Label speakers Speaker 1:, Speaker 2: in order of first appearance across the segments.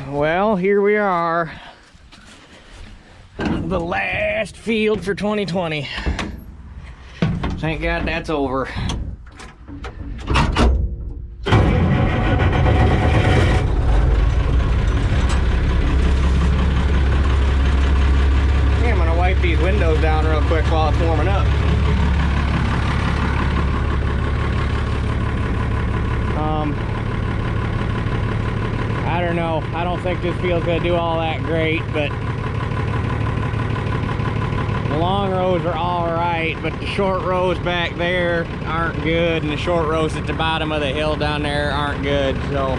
Speaker 1: Well, here we are. The last field for 2020. Thank God that's over. Okay, I'm gonna wipe these windows down real quick while it's warming up. I don't know. I don't think this field's gonna do all that great, but the long rows are all right, but the short rows back there aren't good, and the short rows at the bottom of the hill down there aren't good. So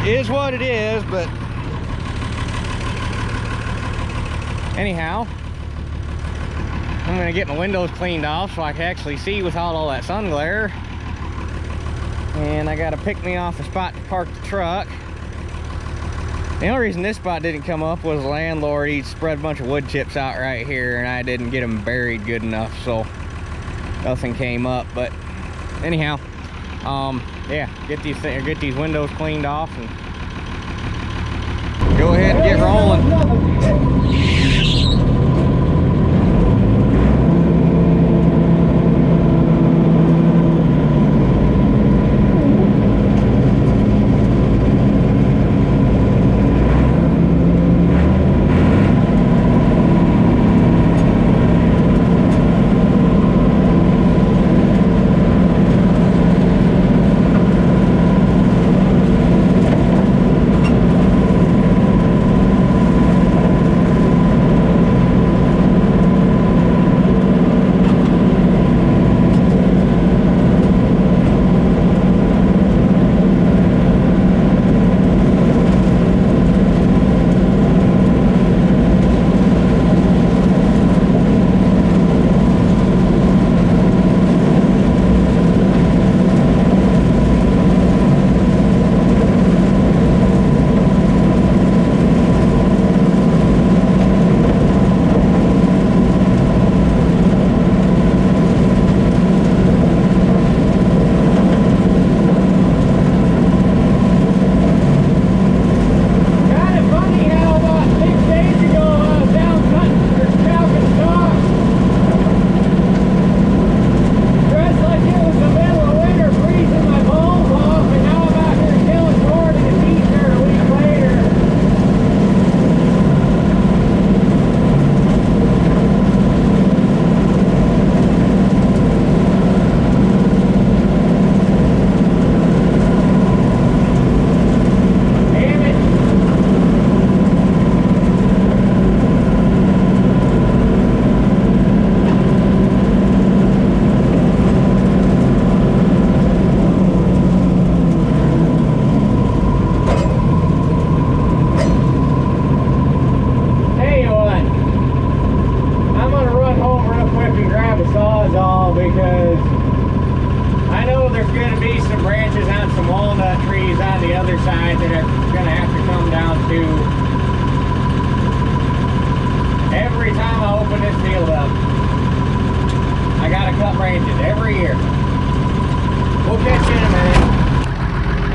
Speaker 1: it is what it is, but anyhow, I'm gonna get my windows cleaned off so I can actually see without all that sun glare. And I gotta pick me off a spot to park the truck. The only reason this spot didn't come up was the landlord, he spread a bunch of wood chips out right here and I didn't get them buried good enough, so nothing came up. But anyhow, yeah, get these windows cleaned off and go ahead and get rolling.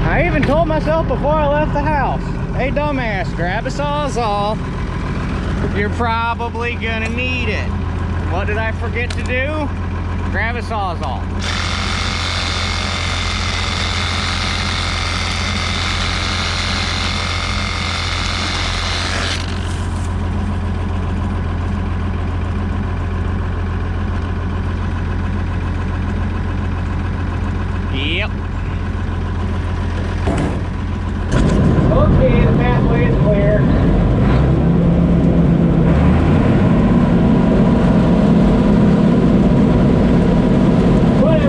Speaker 1: I even told myself before I left the house, hey dumbass, grab a Sawzall. You're probably gonna need it. What did I forget to do? Grab a Sawzall. Yep. Okay, the pathway is clear. What I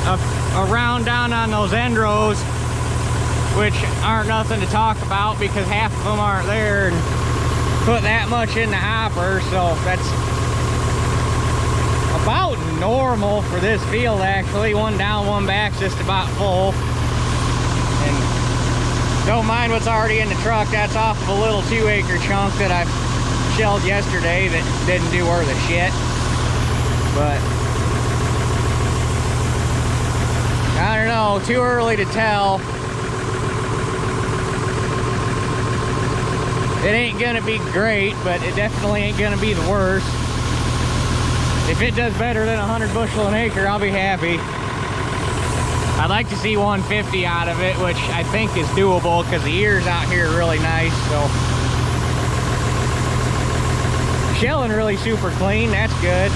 Speaker 1: a round down on those end rows, which aren't nothing to talk about because half of them aren't there, and put that much in the hopper, so that's about normal for this field actually. One down, one back's just about full. And don't mind what's already in the truck. That's off of a little 2-acre chunk that I shelled yesterday that didn't do worth a shit. But I don't know, too early to tell. It ain't gonna be great, but it definitely ain't gonna be the worst. If it does better than 100 bushel an acre, I'll be happy. I'd like to see 150 out of it, which I think is doable because the ears out here are really nice. So shelling really super clean, that's good.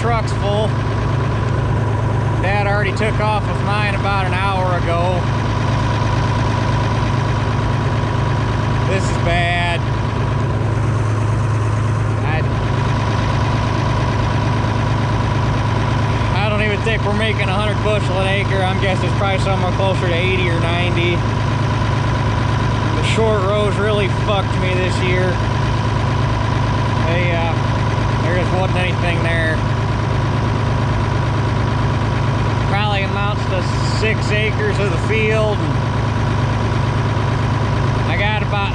Speaker 1: Trucks full. Dad already took off with mine about an hour ago. This is bad. I don't even think we're making 100 bushel an acre. I'm guessing it's probably somewhere closer to 80 or 90. The short rows really fucked me this year. There just wasn't anything there. Probably amounts to 6 acres of the field. I got about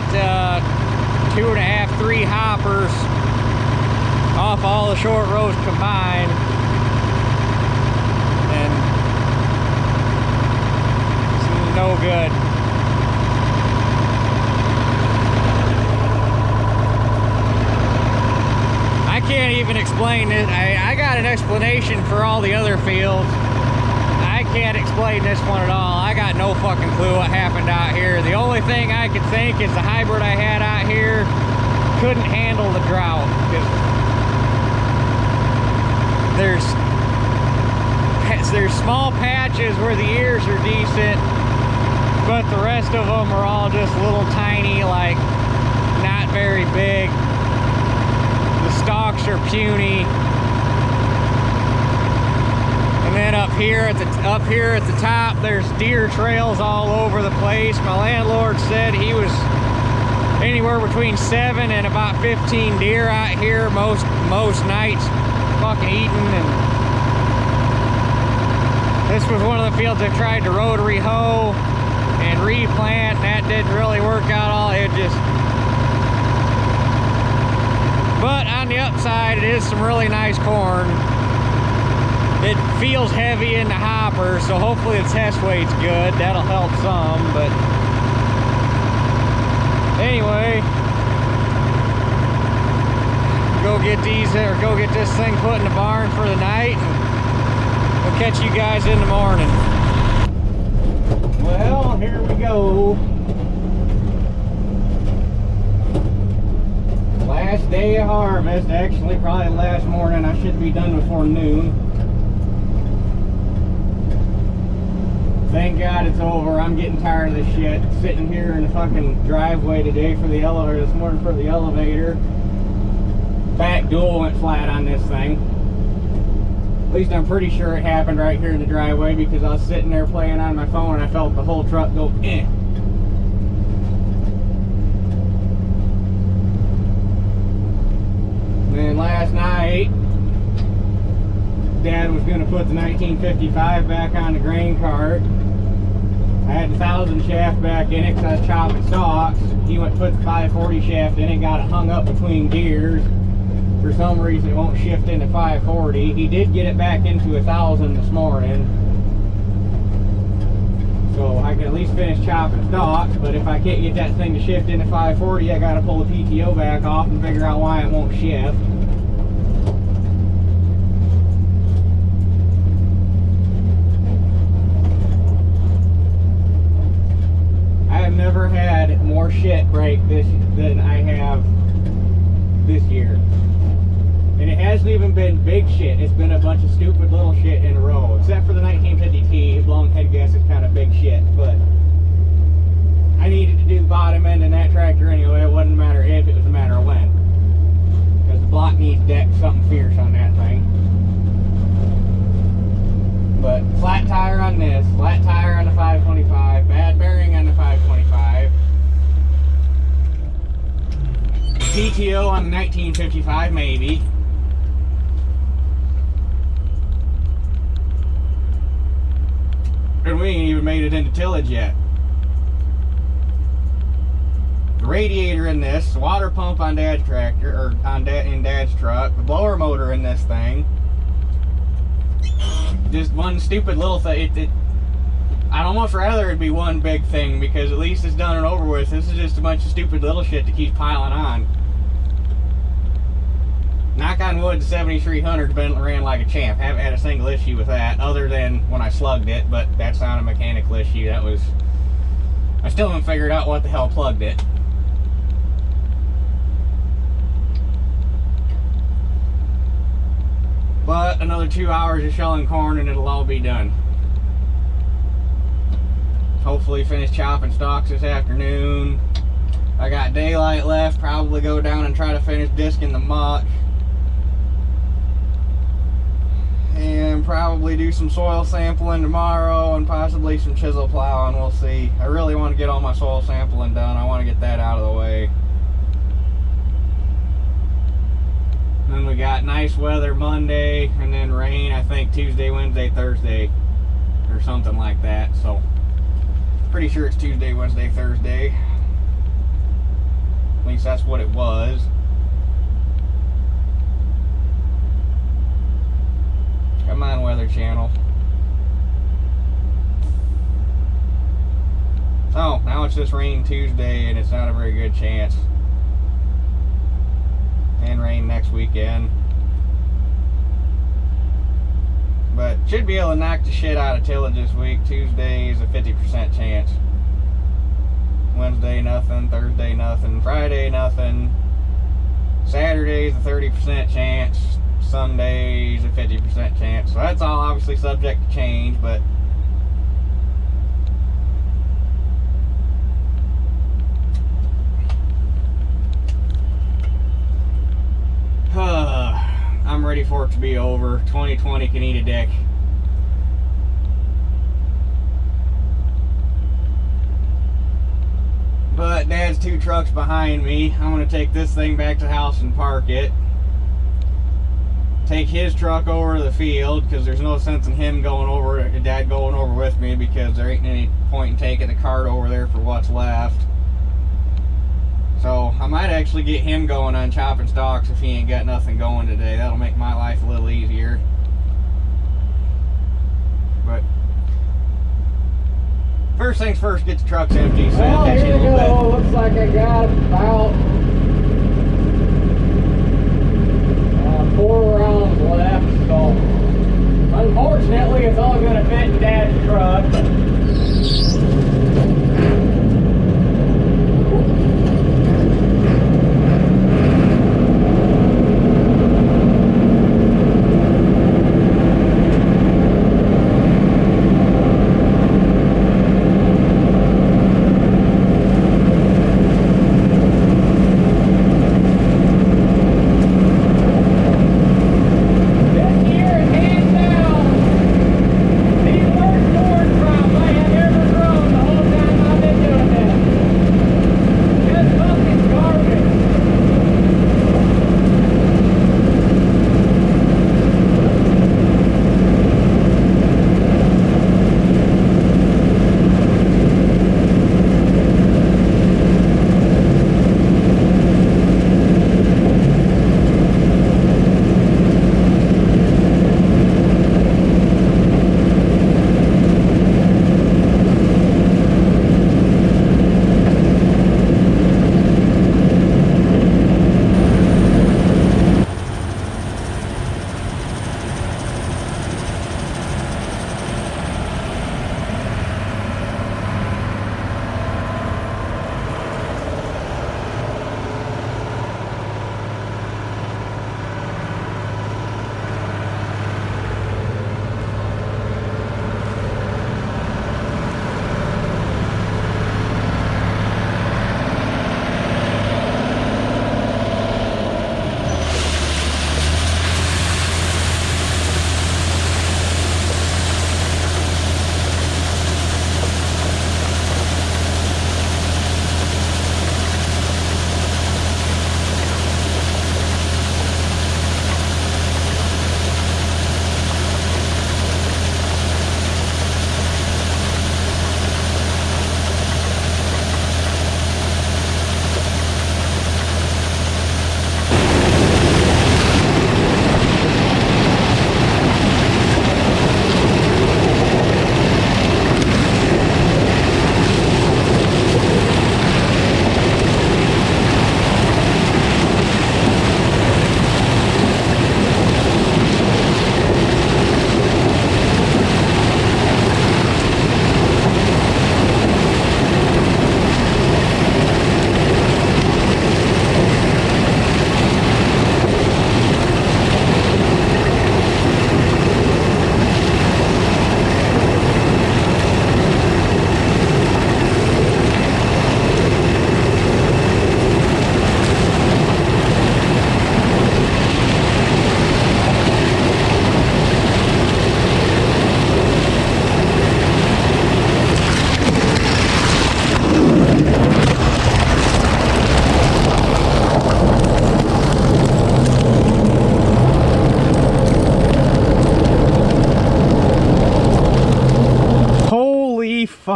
Speaker 1: 2.5, 3 hoppers off all the short rows combined, and it's no good. I can't even explain it. I got an explanation for all the other fields. I can't explain this one at all. I got no fucking clue what happened out here. The only thing I could think is the hybrid I had out here couldn't handle the drought. There's small patches where the ears are decent, but the rest of them are all just little tiny, like not very big. The stalks are puny. And then up here at the top, there's deer trails all over the place. My landlord said he was anywhere between 7 and about 15 deer out here most nights, fucking eating. And this was one of the fields I tried to rotary hoe and replant. That didn't really work out all. But on the upside, it is some really nice corn. It feels heavy in the hopper, so hopefully the test weight's good. That'll help some, but anyway, go get this thing put in the barn for the night, and we'll catch you guys in the morning. Well, here we go. Last day of harvest, actually probably last morning. I should be done before noon. Thank God it's over. I'm getting tired of this shit. Sitting here in the fucking driveway today for the elevator, this morning for the elevator. Back dual went flat on this thing. At least I'm pretty sure it happened right here in the driveway because I was sitting there playing on my phone and I felt the whole truck go eh. And then last night, Dad was going to put the 1955 back on the grain cart. I had the 1000 shaft back in it because I was chopping stalks. He went to put the 540 shaft in it, got it hung up between gears. For some reason it won't shift into 540. He did get it back into 1000 this morning. So I can at least finish chopping stalks, but if I can't get that thing to shift into 540, I gotta pull the PTO back off and figure out why it won't shift. I have never had more shit break than I have this year. And it hasn't even been big shit. It's been a bunch of stupid little shit in a row. Except for the 1950T, blown head gasket kind of big shit. But I needed to do the bottom end in that tractor anyway. It wouldn't matter if, it was a matter of when. Because the block needs deck something fierce on that thing. But flat tire on this, flat tire on the 525, bad bearing on the 525. PTO on the 1955 maybe. And we ain't even made it into tillage yet. The radiator in this, the water pump on Dad's tractor, or in Dad's truck, the blower motor in this thing. Just one stupid little thing. I'd almost rather it be one big thing, because at least it's done and over with. This is just a bunch of stupid little shit that keeps piling on. Knock on wood, the 7300's been ran like a champ. Haven't had a single issue with that, other than when I slugged it, but that's not a mechanical issue. That was... I still haven't figured out what the hell plugged it. But another 2 hours of shelling corn and it'll all be done. Hopefully finish chopping stalks this afternoon. I got daylight left, probably go down and try to finish disking the muck. And probably do some soil sampling tomorrow and possibly some chisel plowing, we'll see. I really want to get all my soil sampling done. I want to get that out of the way. Then we got nice weather Monday and then rain, I think Tuesday, Wednesday, Thursday or something like that. So pretty sure it's Tuesday, Wednesday, Thursday. At least that's what it was. Come on, Weather Channel. Oh, now it's just rain Tuesday and it's not a very good chance. And rain next weekend. But should be able to knock the shit out of tillage this week. Tuesday is a 50% chance. Wednesday nothing, Thursday nothing, Friday nothing. Saturday's a 30% chance. Sunday's a 50% chance. So that's all obviously subject to change, but I'm ready for it to be over. 2020 can eat a dick. But Dad's 2 trucks behind me. I'm going to take this thing back to the house and park it. Take his truck over to the field, because there's no sense in him going over, Dad going over with me, because there ain't any point in taking the cart over there for what's left. So I might actually get him going on chopping stalks if he ain't got nothing going today. That'll make my life a little easier. But first things first, get the trucks empty. So
Speaker 2: well, here we go. Looks like I got about 4 rounds left. So unfortunately, it's all going to fit in Dad's truck. From I have ever grown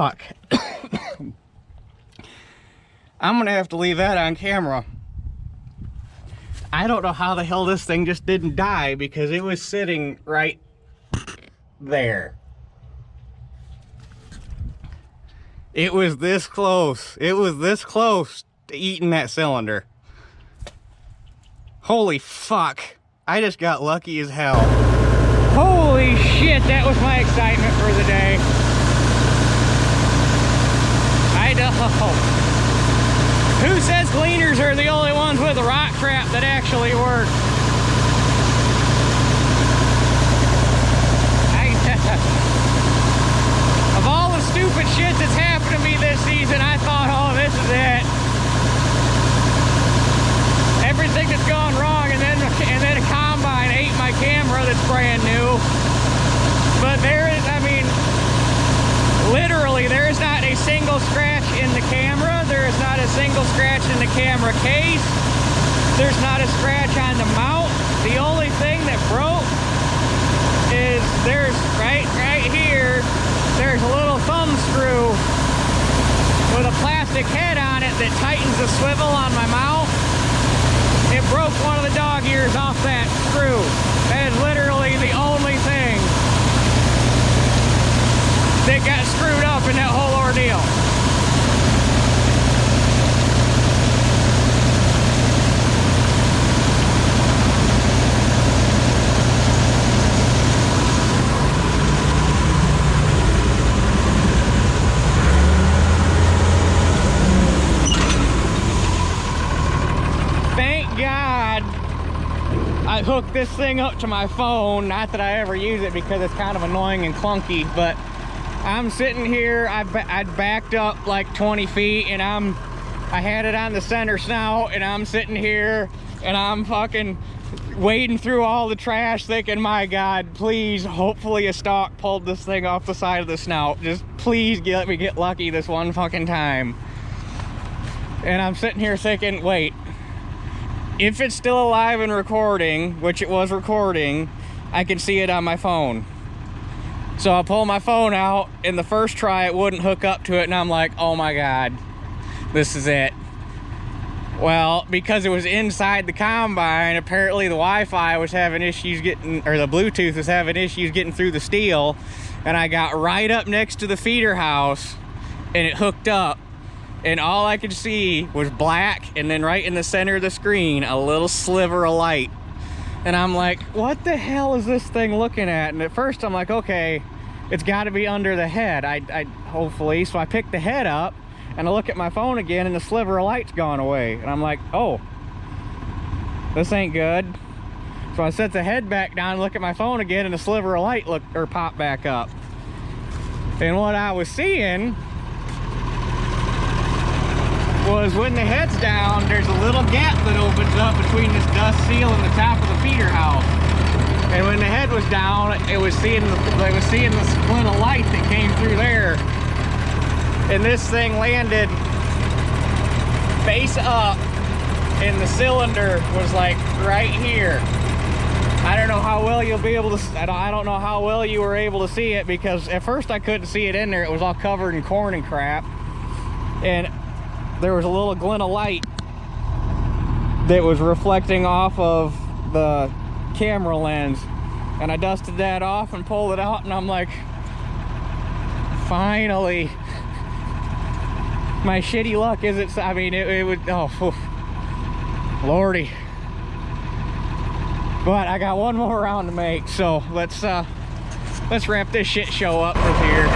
Speaker 1: fuck. I'm gonna have to leave that on camera. I don't know how the hell this thing just didn't die because it was sitting right there. It was this close. It was this close to eating that cylinder. Holy fuck. I just got lucky as hell. Holy shit, that was my excitement for the day. I know. Who says gleaners are the only ones with a rock trap that actually work? Of all the stupid shit that's happened to me this season, I thought, oh, this is it. Everything that's gone wrong, and then a combine ate my camera that's brand new. But there is, I mean, literally, there is not a single scratch in the camera. There is not a single scratch in the camera case. There's not a scratch on the mount. The only thing that broke is there's right here, there's a little thumb screw with a plastic head on it that tightens the swivel on my mount. It broke one of the dog ears off that screw. That is literally the only thing that got screwed up in that whole ordeal. I hooked this thing up to my phone. Not that I ever use it because it's kind of annoying and clunky, but I'm sitting here, I'd backed up like 20 feet and I had it on the center snout and I'm sitting here and I'm fucking wading through all the trash thinking, my God, please, hopefully a stalk pulled this thing off the side of the snout. Just please let me get lucky this one fucking time. And I'm sitting here thinking, wait, if it's still alive and recording, which it was recording, I can see it on my phone. So I pull my phone out, and the first try it wouldn't hook up to it, and I'm like, oh my God, this is it. Well, because it was inside the combine, apparently the Wi-Fi was having issues getting, or the Bluetooth was having issues getting through the steel, and I got right up next to the feeder house, and it hooked up. And all I could see was black, and then right in the center of the screen, a little sliver of light. And I'm like, what the hell is this thing looking at? And at first I'm like, okay, it's got to be under the head, I hopefully. So I pick the head up, and I look at my phone again, and the sliver of light's gone away. And I'm like, oh, this ain't good. So I set the head back down and look at my phone again, and the sliver of light popped back up. And what I was seeing was when the head's down, there's a little gap that opens up between this dust seal and the top of the feeder house. And when the head was down, it was seeing the splint of light that came through there. And this thing landed face up, and the cylinder was like right here. I don't know how well you'll be able to, I don't know how well you were able to see it, because at first I couldn't see it in there. It was all covered in corn and crap. And there was a little glint of light that was reflecting off of the camera lens, and I dusted that off and pulled it out, and I'm like, finally. My shitty luck is it's, I mean, it would, oh, oof, lordy. But I got one more round to make, so let's wrap this shit show up from here.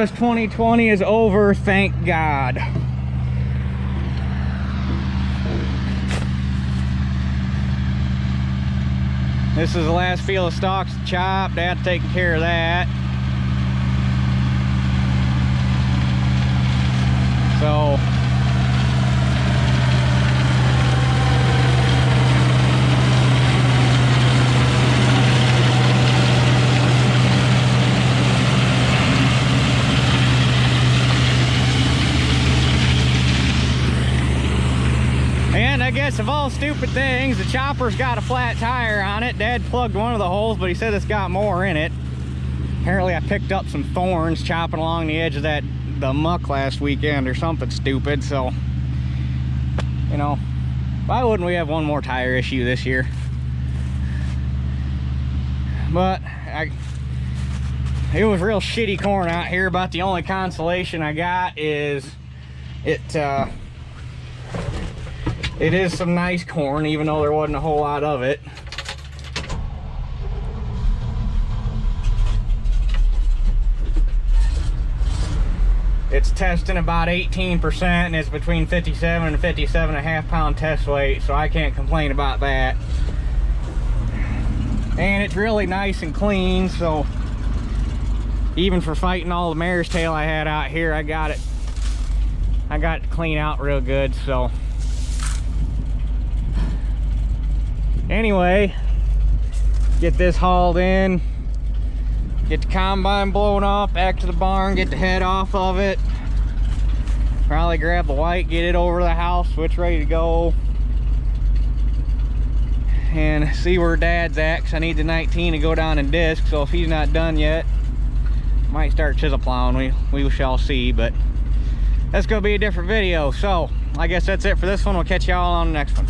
Speaker 1: Harvest 2020 is over, thank God. This is the last field of stalks to chop. Dad's taking care of that. So and I guess of all stupid things, the chopper's got a flat tire on it. Dad plugged one of the holes, but he said it's got more in it. Apparently I picked up some thorns chopping along the edge of the muck last weekend or something stupid. So, you know, why wouldn't we have one more tire issue this year? But it was real shitty corn out here. About the only consolation I got is it is some nice corn, even though there wasn't a whole lot of it. It's testing about 18%, and it's between 57 and 57.5 pound test weight, so I can't complain about that. And it's really nice and clean, so even for fighting all the mare's tail I had out here, I got it to clean out real good. So anyway, get this hauled in, get the combine blown off, back to the barn, get the head off of it, probably grab the white, get it over to the house, switch ready to go, and see where Dad's at, because I need the 19 to go down in disc. So if he's not done yet, might start chisel plowing. We shall see, but that's gonna be a different video. So I guess that's it for this one. We'll catch y'all on the next one.